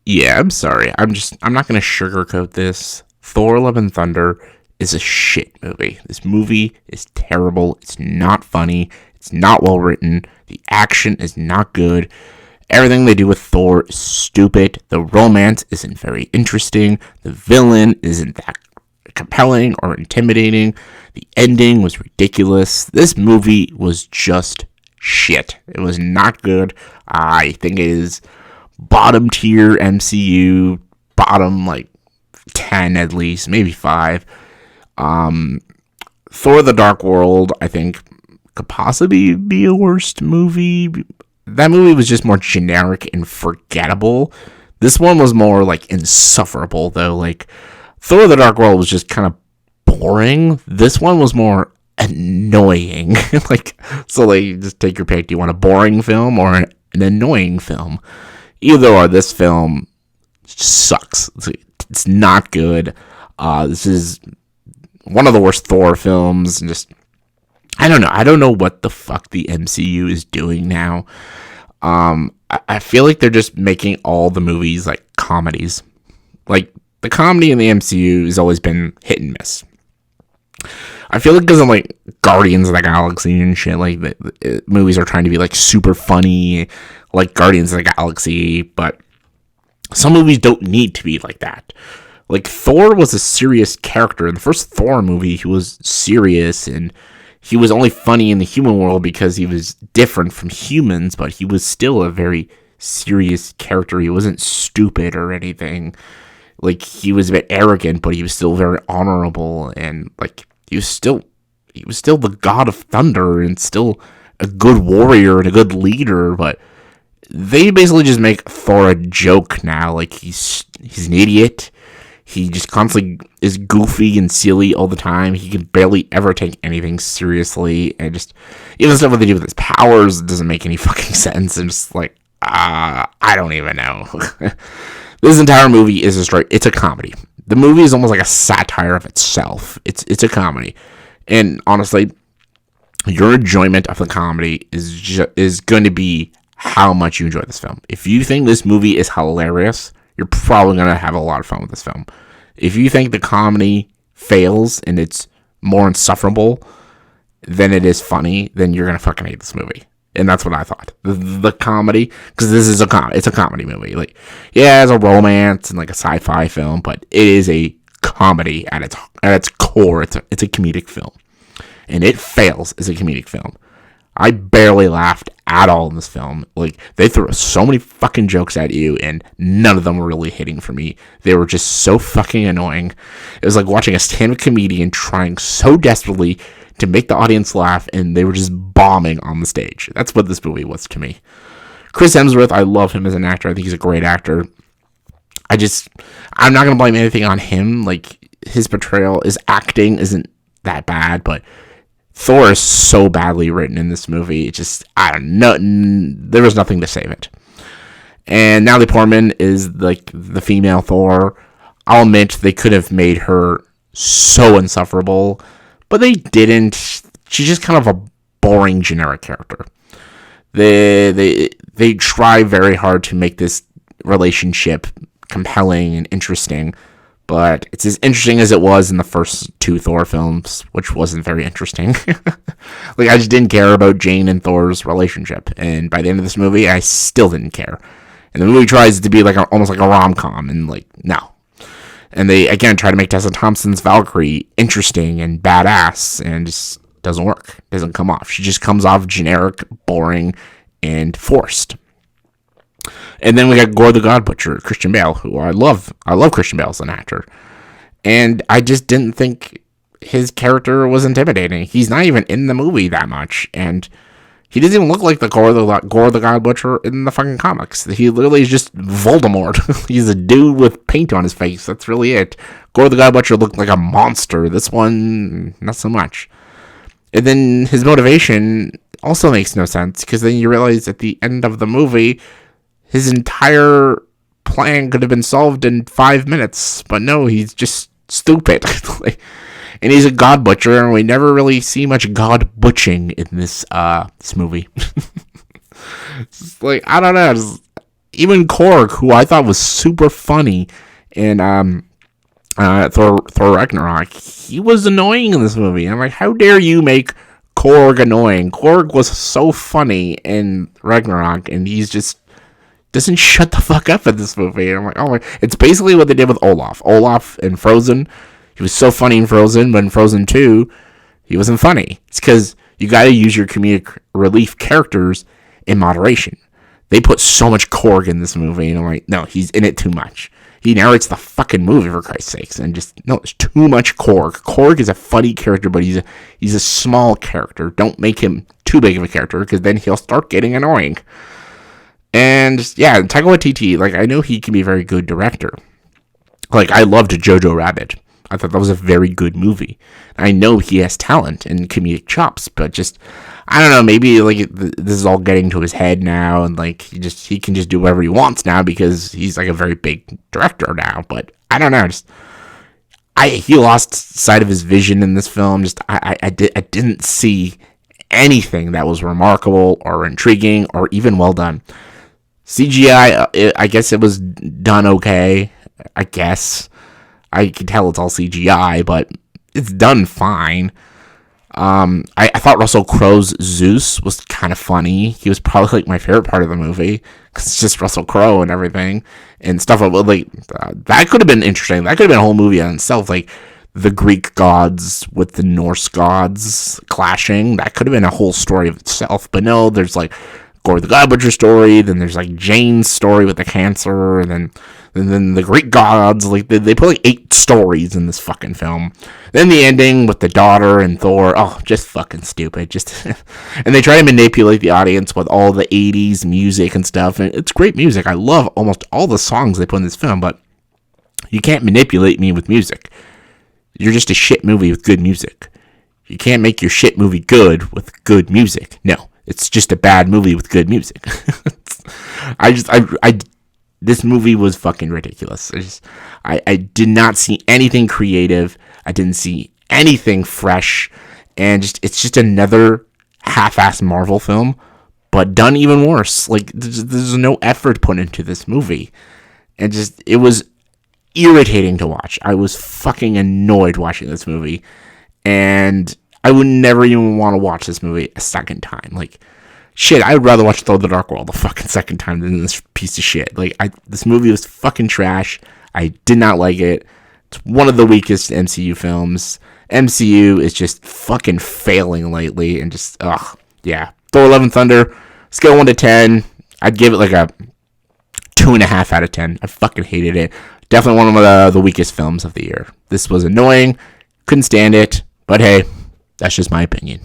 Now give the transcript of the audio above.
Yeah, I'm sorry. I'm not going to sugarcoat this. Thor Love and Thunder is a shit movie. This movie is terrible. It's not funny. It's not well written. The action is not good. Everything they do with Thor is stupid. The romance isn't very interesting. The villain isn't that compelling or intimidating. The ending was ridiculous. This movie was just shit. It was not good. I think it is bottom tier MCU, bottom like 10 at least, maybe 5. Thor the Dark World, I think, could possibly be a worst movie. That movie was just more generic and forgettable. This one was more like insufferable, though. Like, Thor the Dark World was just kind of boring. This one was more annoying. Just take your pick. Do you want a boring film or an annoying film? Either or, this film sucks. It's not good. This is one of the worst Thor films. And just, I don't know. I don't know what the fuck the MCU is doing now. I feel like they're just making all the movies like comedies. Like, the comedy in the MCU has always been hit and miss. I feel like because of like Guardians of the Galaxy and shit, like the movies are trying to be like super funny, like Guardians of the Galaxy, but some movies don't need to be like that. Like, Thor was a serious character. In the first Thor movie, he was serious, and he was only funny in the human world because he was different from humans, but he was still a very serious character. He wasn't stupid or anything. Like, he was a bit arrogant, but he was still very honorable, and like he was still the god of thunder and still a good warrior and a good leader. But they basically just make Thor a joke now. Like, he's an idiot. He just constantly is goofy and silly all the time. He can barely ever take anything seriously, and just even stuff that they do with his powers doesn't make any fucking sense. And just like, I don't even know. This entire movie is it's a comedy. The movie is almost like a satire of itself. It's a comedy. And honestly, your enjoyment of the comedy is going to be how much you enjoy this film. If you think this movie is hilarious, you're probably going to have a lot of fun with this film. If you think the comedy fails and it's more insufferable than it is funny, then you're going to fucking hate this movie. And that's what I thought. The comedy, because this is it's a comedy movie. Like, yeah, it's a romance and like a sci-fi film, but it is a comedy at its core. It's a comedic film, and it fails as a comedic film. I barely laughed at all in this film. Like, they threw so many fucking jokes at you, and none of them were really hitting for me. They were just so fucking annoying. It was like watching a stand-up comedian trying so desperately to make the audience laugh, and they were just bombing on the stage. That's what this movie was to me. Chris Hemsworth, I love him as an actor. I think he's a great actor. I'm not going to blame anything on him. Like, his portrayal, his acting isn't that bad, but Thor is so badly written in this movie. It just, I don't know, there was nothing to save it. And Natalie Portman is like the female Thor. I'll admit they could have made her so insufferable, but they didn't. She's just kind of a boring generic character. They try very hard to make this relationship compelling and interesting, but it's as interesting as it was in the first 2 Thor films, which wasn't very interesting. Like, I just didn't care about Jane and Thor's relationship, and by the end of this movie, I still didn't care. And the movie tries to be like almost like a rom-com, and like, no. And they, again, try to make Tessa Thompson's Valkyrie interesting and badass, and just doesn't work. Doesn't come off. She just comes off generic, boring, and forced. And then we got Gore the God Butcher, Christian Bale, who I love. I love Christian Bale as an actor. And I just didn't think his character was intimidating. He's not even in the movie that much, and he doesn't even look like the Gore the God Butcher in the fucking comics. He literally is just Voldemort. He's a dude with paint on his face. That's really it. Gore the God Butcher looked like a monster. This one, not so much. And then his motivation also makes no sense, because then you realize at the end of the movie, his entire plan could have been solved in 5 minutes. But no, he's just stupid. And he's a god butcher, and we never really see much god butching in this movie. It's like, I don't know. even Korg, who I thought was super funny in Thor Ragnarok, he was annoying in this movie. I'm like, how dare you make Korg annoying? Korg was so funny in Ragnarok, and he's just doesn't shut the fuck up in this movie. And I'm like, oh my, it's basically what they did with Olaf. Olaf in Frozen, he was so funny in Frozen, but in Frozen 2, he wasn't funny. It's because you gotta use your comedic relief characters in moderation. They put so much Korg in this movie, and I'm like, no, he's in it too much. He narrates the fucking movie, for Christ's sakes, and just, no, there's too much Korg. Korg is a funny character, but he's a small character. Don't make him too big of a character, because then he'll start getting annoying. And, yeah, Taika Waititi, like, I know he can be a very good director. Like, I loved Jojo Rabbit. I thought that was a very good movie. I know he has talent and comedic chops, but just, I don't know, maybe like this is all getting to his head now, and like he can just do whatever he wants now because he's like a very big director now. But I don't know, he lost sight of his vision in this film. I didn't see anything that was remarkable or intriguing or even well done. CGI, I guess it was done okay. I guess I can tell it's all CGI, but it's done fine. I thought Russell Crowe's Zeus was kind of funny. He was probably like my favorite part of the movie because it's just Russell Crowe and everything and stuff like that could have been interesting. That could have been a whole movie on itself, like the Greek gods with the Norse gods clashing. That could have been a whole story of itself. But no, there's like Gore the God Butcher story. Then there's like Jane's story with the cancer, and then the Greek gods. Like they put like 8 stories in this fucking film. Then the ending with the daughter and Thor. Oh, just fucking stupid. Just and they try to manipulate the audience with all the 80s music and stuff. And it's great music. I love almost all the songs they put in this film, but you can't manipulate me with music. You're just a shit movie with good music. You can't make your shit movie good with good music. No, it's just a bad movie with good music. This movie was fucking ridiculous. I did not see anything creative. I didn't see anything fresh, and it's just another half-assed Marvel film, but done even worse. Like there's no effort put into this movie, and it was irritating to watch. I was fucking annoyed watching this movie, and I would never even want to watch this movie a second time. Like, shit, I would rather watch Thor: The Dark World a fucking second time than this piece of shit. Like, this movie was fucking trash. I did not like it. It's one of the weakest MCU films. MCU is just fucking failing lately, and just, yeah. Thor: Love and Thunder, scale 1 to 10, I'd give it like a 2.5 out of 10. I fucking hated it. Definitely one of the weakest films of the year. This was annoying. Couldn't stand it. But hey, that's just my opinion.